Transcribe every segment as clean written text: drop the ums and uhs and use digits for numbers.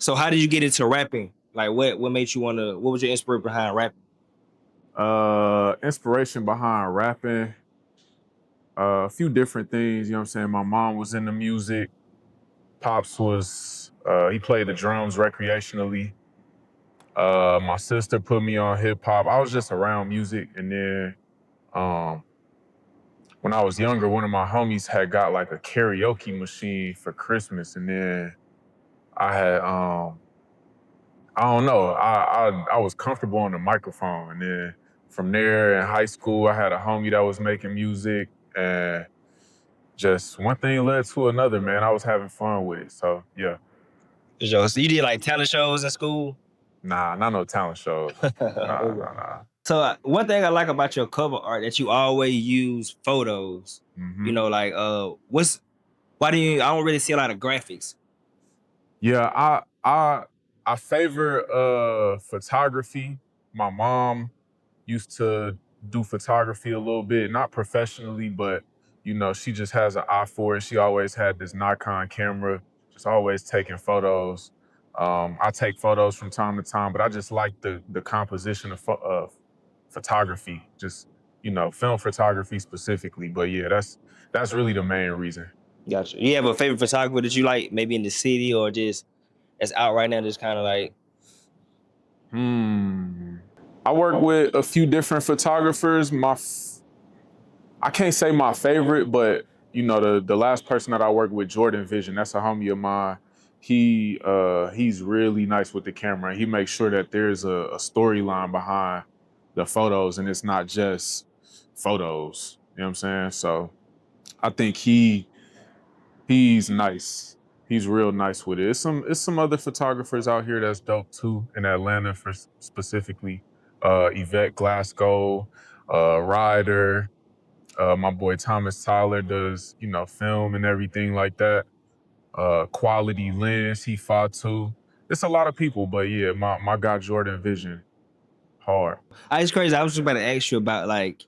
So how did you get into rapping? Like what made you wanna? What was your inspiration behind rapping? Inspiration behind rapping, a few different things, you know what I'm saying? My mom was into music. Pops was, he played the drums recreationally. My sister put me on hip hop. I was just around music. And then um, when I was younger, one of my homies had got like a karaoke machine for Christmas. And then I had, I don't know, I was comfortable on the microphone. And then from there in high school, I had a homie that was making music. And just one thing led to another, man. I was having fun with it. So yeah. So you did like talent shows in school? Nah, not no talent shows. Nah, Okay. nah, nah. So one thing I like about your cover art that you always use photos. You Hmm. know, like why do you? I don't really see a lot of graphics. Yeah, I favor photography. My mom used to do photography a little bit, not professionally, but she just has an eye for it. She always had this Nikon camera, just always taking photos. I take photos from time to time, but I just like the composition of photography, just film photography specifically. But yeah, that's really the main reason. Gotcha. You have a favorite photographer that you like, maybe in the city or just that's out right now, just kind of like. Hmm. I work with a few different photographers. I can't say my favorite, but the last person that I worked with, Jordan Vision, that's a homie of mine. He's really nice with the camera. He makes sure that there's a storyline behind the photos and it's not just photos. You know what I'm saying? So I think he's nice. He's real nice with it. It's some other photographers out here that's dope too in Atlanta for specifically. Yvette Glasgow, Ryder. My boy Thomas Tyler does, film and everything like that. Quality Lens, he fought too. It's a lot of people, but yeah, my guy Jordan Vision, hard. It's crazy. I was just about to ask you about like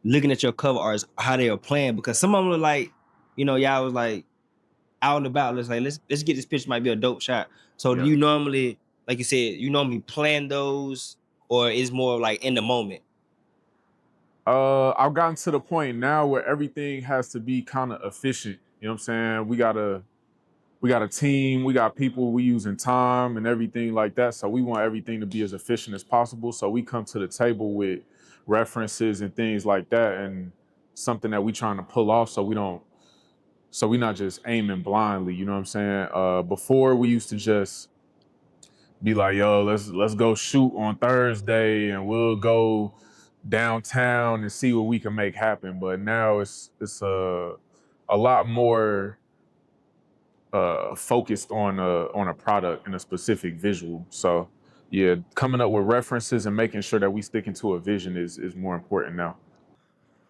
looking at your cover arts, how they are playing because some of them look like, y'all was like out and about. Let's get this picture. Might be a dope shot. So do Yeah. you normally, like you said, you normally plan those, or is more like in the moment? I've gotten to the point now where everything has to be kind of efficient. You know what I'm saying? We got a team, we got people, we using time and everything like that. So we want everything to be as efficient as possible. So we come to the table with references and things like that and something that we trying to pull off so we not just aiming blindly, you know what I'm saying? Before we used to just be like, yo, let's go shoot on Thursday and we'll go downtown and see what we can make happen. But now it's a lot more focused on a product and a specific visual. So yeah, coming up with references and making sure that we stick into a vision is more important now.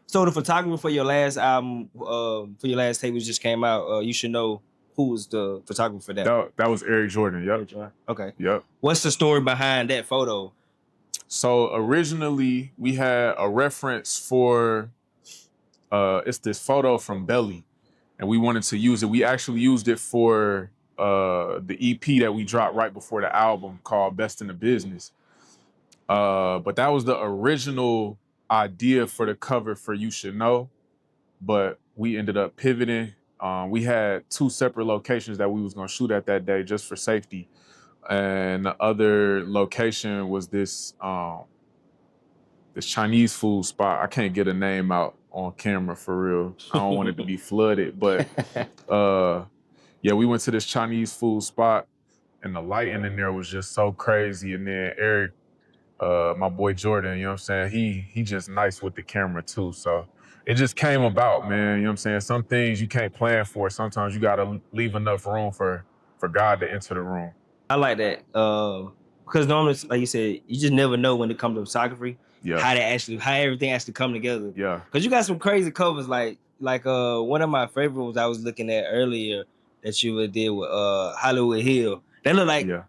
So the photographer for your last album, for your last tape, which just came out, you should know who was the photographer for that. That was Eric Jordan. Yep. Okay. Yep. What's the story behind that photo? So originally we had a reference for it's this photo from Belly, and we wanted to use it. We actually used it for the EP that we dropped right before the album called Best in the Business. But that was the original idea for the cover for You Should Know, but we ended up pivoting. We had two separate locations that we was gonna shoot at that day just for safety. And the other location was this Chinese food spot. I can't get a name out on camera for real. I don't want it to be flooded, but yeah, we went to this Chinese food spot and the lighting in there was just so crazy. And then Eric, my boy Jordan, you know what I'm saying? He just nice with the camera too. So it just came about, man. You know what I'm saying? Some things you can't plan for. Sometimes you gotta leave enough room for God to enter the room. I like that because normally, like you said, you just never know when it comes to photography Yeah. how everything actually come together. Yeah. Because you got some crazy covers, like one of my favorite ones I was looking at earlier that you did with Hollywood Hill. That looked like Yeah.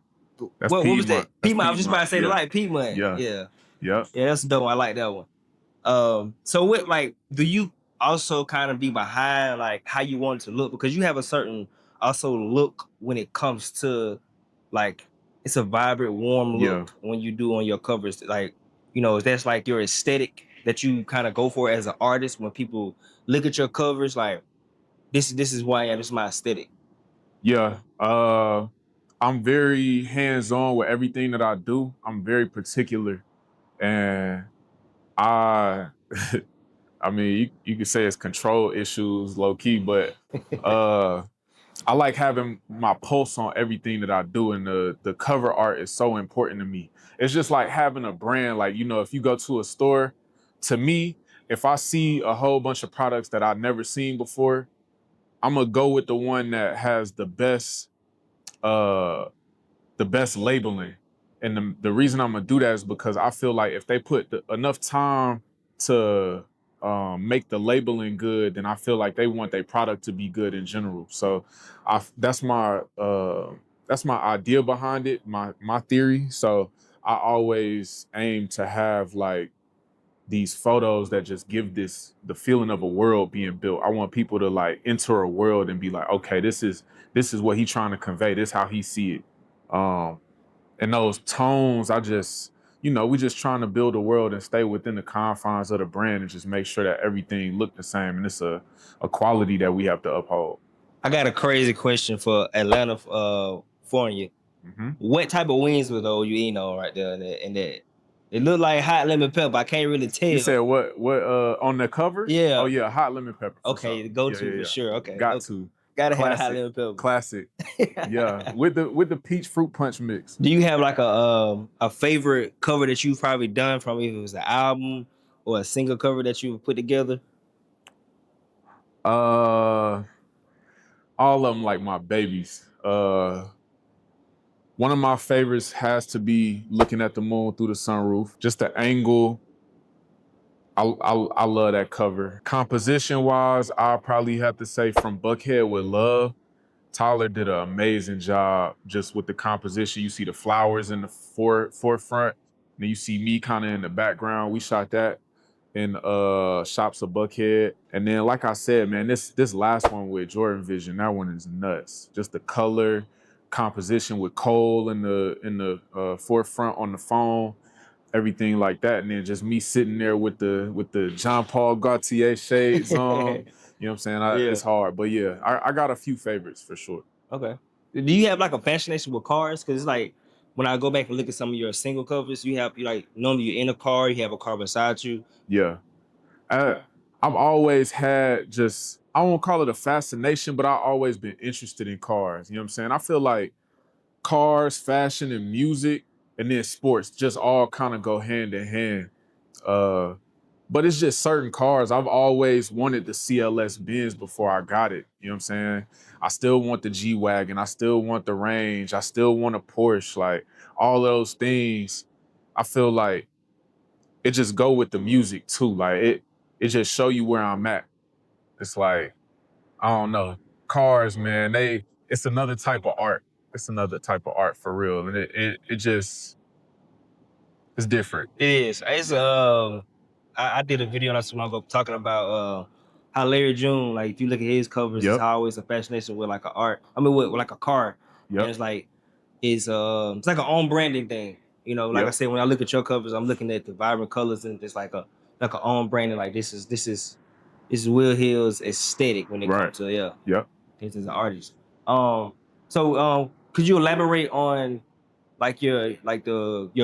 That's what was Piedmont. that? That's Piedmont. I was just about to say the Yeah. light Piedmont. Yeah. Yeah, Yeah. yeah, that's dope. I like that one. So what like do you also kind of be behind like how you want it to look because you have a certain also look when it comes to like it's a vibrant, warm Yeah. look when you do on your covers. Like, you know, that's like your aesthetic that you kind of go for as an artist. When people look at your covers, like this is who I am. This is my aesthetic. Yeah. I'm very hands-on with everything that I do. I'm very particular. And I I mean, you could say it's control issues low key, but I like having my pulse on everything that I do, and the cover art is so important to me. It's just like having a brand. Like, you know, if you go to a store, to me, if I see a whole bunch of products that I've never seen before, I'm gonna go with the one that has uh the best labeling. And the reason I'm gonna do that is because I feel like if they put enough time to make the labeling good, then I feel like they want their product to be good in general. So that's my idea behind it, my theory. So I always aim to have like these photos that just give the feeling of a world being built. I want people to like enter a world and be like, okay, this is what he's trying to convey. This is how he see it. Um, and those tones, we just trying to build a world and stay within the confines of the brand and just make sure that everything look the same. And it's a quality that we have to uphold. I got a crazy question for Atlanta, for you. Hmm. What type of wings were those you eating on right there? And that it looked like hot lemon pepper. I can't really You tell. said what on the covers? Oh Yeah. yeah, hot lemon pepper for Okay. sure. The go Yeah, to yeah, for yeah. sure. Okay. Got Okay. to. Gotta have the hot Classic. lemon pepper. Classic. Yeah. With the peach fruit punch mix. Do you have like a favorite cover that you've probably done from if it was an album or a single cover that you put together? Uh all of them like my babies. One of my favorites has to be Looking at the Moon Through the Sunroof. Just the angle. I love that cover. Composition wise, I'll probably have to say From Buckhead with Love. Tyler did an amazing job just with the composition. You see the flowers in the forefront. Then you see me kind of in the background. We shot that in Shops of Buckhead. And then like I said, man, this last one with Jordan Vision, that one is nuts. Just the color composition with Cole in the forefront on the phone, everything like that. And then just me sitting there with the Jean Paul Gaultier shades on. You know what I'm saying? Yeah. It's hard. But yeah, I got a few favorites for sure. Okay. Do you have like a fascination with cars? Because it's like when I go back and look at some of your single covers, you like normally you're in a car, you have a car beside you. Yeah. I've always had just, I won't call it a fascination, but I've always been interested in cars. You know what I'm saying? I feel like cars, fashion, and music, and then sports just all kind of go hand in hand. Uh, but it's just certain cars. I've always wanted the CLS Benz before I got it. You know what I'm saying? I still want the G-Wagon. I still want the Range. I still want a Porsche. Like all those things, I feel like it just go with the music too. Like it just show you where I'm at. It's like, I don't know. Cars, man, it's another type of art. It's another type of art for real. And it just, it's different. It is. It's I did a video not so long ago talking about how Larry June, like if you look at his covers, it's Yep. always a fascination with like an art. I mean with like a car. And Yep. it's like an own branding thing. You know, like I Yep. said, when I look at your covers, I'm looking at the vibrant colors and it's like a own branding. Like this is Will Hill's aesthetic when it Right. comes to Yep. this is an artist. Could you elaborate on like your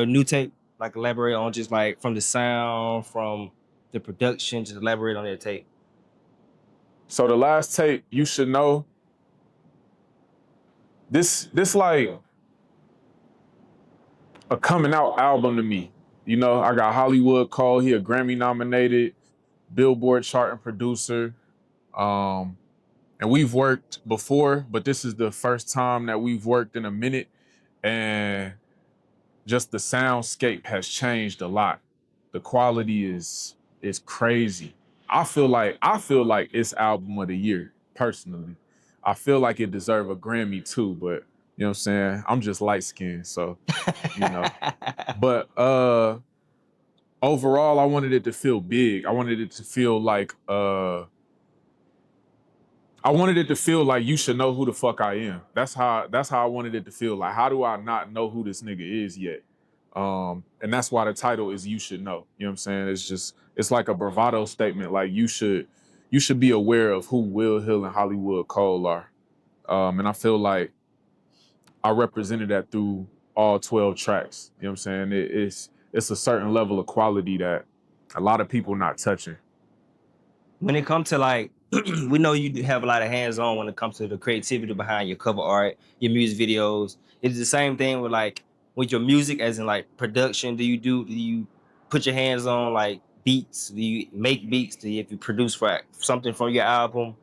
new tape? Like elaborate on just like from the sound, from the production, just elaborate on that tape. So the last tape, You Should Know, this like a coming out album to me. You know, I got Hollywood Cole, he a Grammy nominated, Billboard charting producer. And we've worked before, but this is the first time that we've worked in a minute. And just the soundscape has changed a lot. The quality is crazy. I feel like it's album of the year, personally. I feel like it deserves a Grammy too, but you know what I'm saying? I'm just light skinned, so you know. But overall, I wanted it to feel big. I wanted it to feel like I wanted it to feel like you should know who the fuck I am. That's how I wanted it to feel. Like, how do I not know who this nigga is yet? And that's why the title is You Should Know. You know what I'm saying? It's like a bravado statement. Like you should be aware of who Will Hill and Hollywood Cole are. And I feel like I represented that through all 12 tracks. You know what I'm saying? It's a certain level of quality that a lot of people not touching. When it comes to like, we know you have a lot of hands-on when it comes to the creativity behind your cover art, your music videos. It's the same thing with your music, as in like production. Do you put your hands on like beats? Do you make beats? If you produce for something from your album?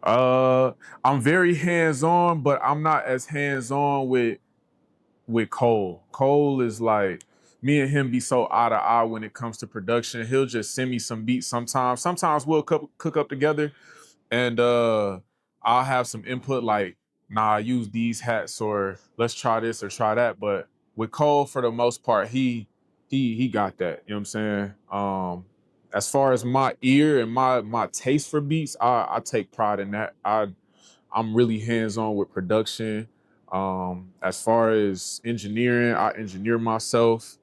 I'm very hands-on, but I'm not as hands-on with Cole. Cole is like, me and him be so eye to eye when it comes to production. He'll just send me some beats sometimes. Sometimes we'll cook up together, and I'll have some input like, nah, use these hats, or let's try this or try that. But with Cole, for the most part, he got that. You know what I'm saying? As far as my ear and my taste for beats, I take pride in that. I'm really hands-on with production. As far as engineering, I engineer myself.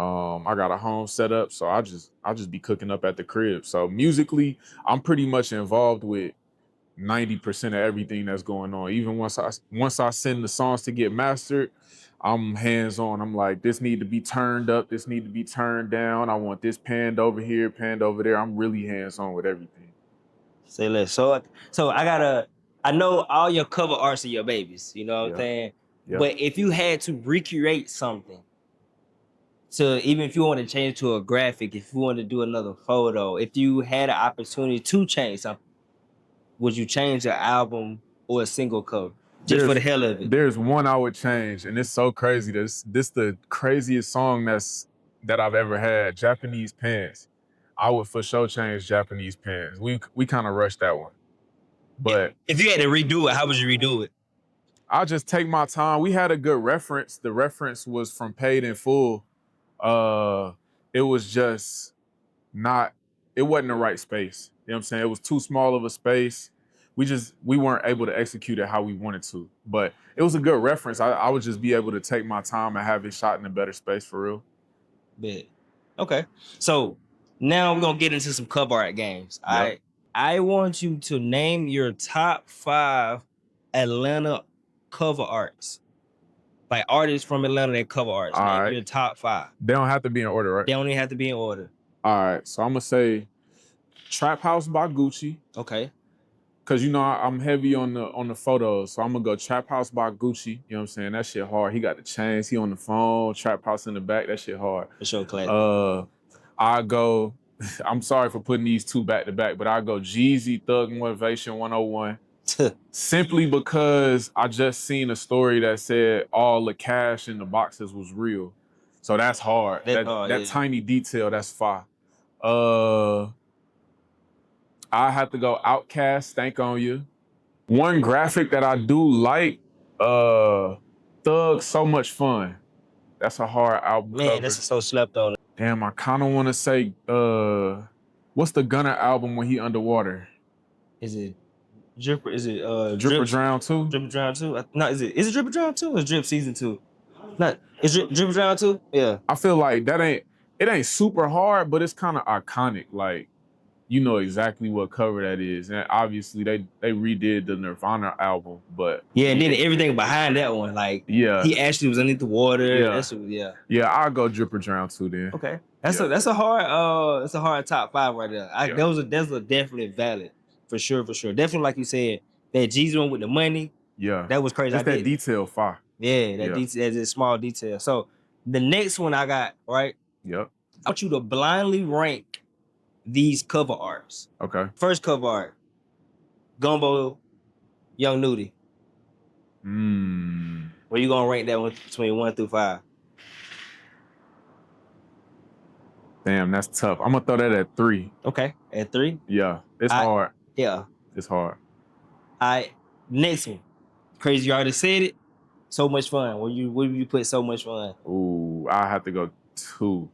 I got a home set up, so I just be cooking up at the crib. So musically, I'm pretty much involved with 90% of everything that's going on. Even once I send the songs to get mastered, I'm hands-on. I'm like, this need to be turned up, this need to be turned down. I want this panned over here, panned over there. I'm really hands-on with everything. Say less. So I know all your cover arts are your babies, you know what I'm saying? Yeah. But if you had to recreate something, so even if you want to change it to a graphic, if you want to do another photo, if you had an opportunity to change something, would you change an album or a single cover? Just for the hell of it. There's one I would change, and it's so crazy. This the craziest song that I've ever had. Japanese Pants. I would for sure change Japanese Pants. We kind of rushed that one. But if you had to redo it, how would you redo it? I'll just take my time. We had a good reference. The reference was from Paid in Full. It was just not, it wasn't the right space. You know what I'm saying? It was too small of a space. We weren't able to execute it how we wanted to. But it was a good reference. I would just be able to take my time and have it shot in a better space for real. Bet. Okay. So now we're gonna get into some cover art games. Yep. I want you to name your top 5 Atlanta cover arts. Like artists from Atlanta that cover arts. All Name right. your top 5. They don't have to be in order, right? They don't even have to be in order. All right. So I'm gonna say Trap House by Gucci. Okay. Cause you know I'm heavy on the photos, so I'm gonna go Trap House by Gucci. You know what I'm saying? That shit hard. He got the chains. He on the phone. Trap House in the back. That shit hard. For sure, classic. I go. I'm sorry for putting these two back to back, but I go Jeezy Thug Motivation 101. Simply because I just seen a story that said all the cash in the boxes was real, so that's hard. That tiny detail, that's fire. I have to go Outkast, Stank on You. One graphic that I do like, Thug, So Much Fun. That's a hard album cover. That's so slept on. Damn, I kind of want to say, what's the Gunna album when he underwater? Is it Drip? Is it Drip or Drown 2? Drip or Drown 2? No, is it Drip or Drown 2 or Drip Season 2? Not, is Drip or Drown 2? Yeah. I feel like it ain't super hard, but it's kind of iconic. Like, you know exactly what cover that is. And obviously they redid the Nirvana album, but yeah, and then everything behind that one, like he actually was underneath the water. Yeah, I'll go Drip or Drown 2 then. Okay. That's a hard top 5 right there. Those are definitely valid. For sure. Definitely, like you said, that Jeezy one with the money. Yeah. That was crazy. That's that detail fire. Yeah, detail, that small detail. So the next one I got, right? Yep. I want you to blindly rank these cover arts. Okay. First cover art, Gumbo, Young Nudie. Where you gonna rank that one between 1 through 5? Damn, that's tough. I'm gonna throw that at 3. Okay, at 3? Yeah, it's hard. Yeah. It's hard. All right, next one. Crazy, you already said it. So Much Fun. Where you put So Much Fun? Ooh, I have to go 2.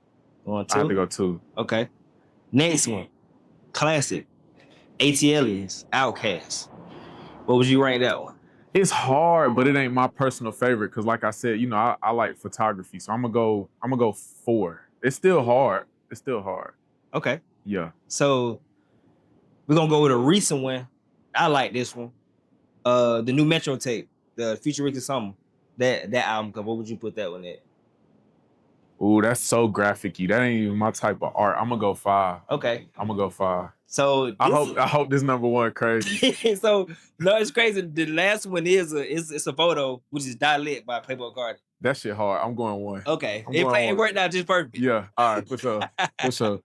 On 2? I have to go 2. Okay. Next one. Classic. ATLiens, Outkast. What would you rank that one? It's hard, but it ain't my personal favorite because, like I said, you know, I like photography, so I'm gonna go 4. It's still hard. It's still hard. Okay. Yeah. So we're gonna go with a recent one. I like this one. The new Metro tape, the Futuristic Summer. That album cover. What would you put that one at? Ooh, that's so graphic-y. That ain't even my type of art. I'm gonna go 5. Okay. I'm gonna go 5. So I hope this number one crazy. so no, it's crazy. The last one is it's a photo, which is Dialect by Playboy Cardi. That shit hard. I'm going 1. Okay. I'm going It 1. worked out just perfect. Yeah. All right. For sure. For sure.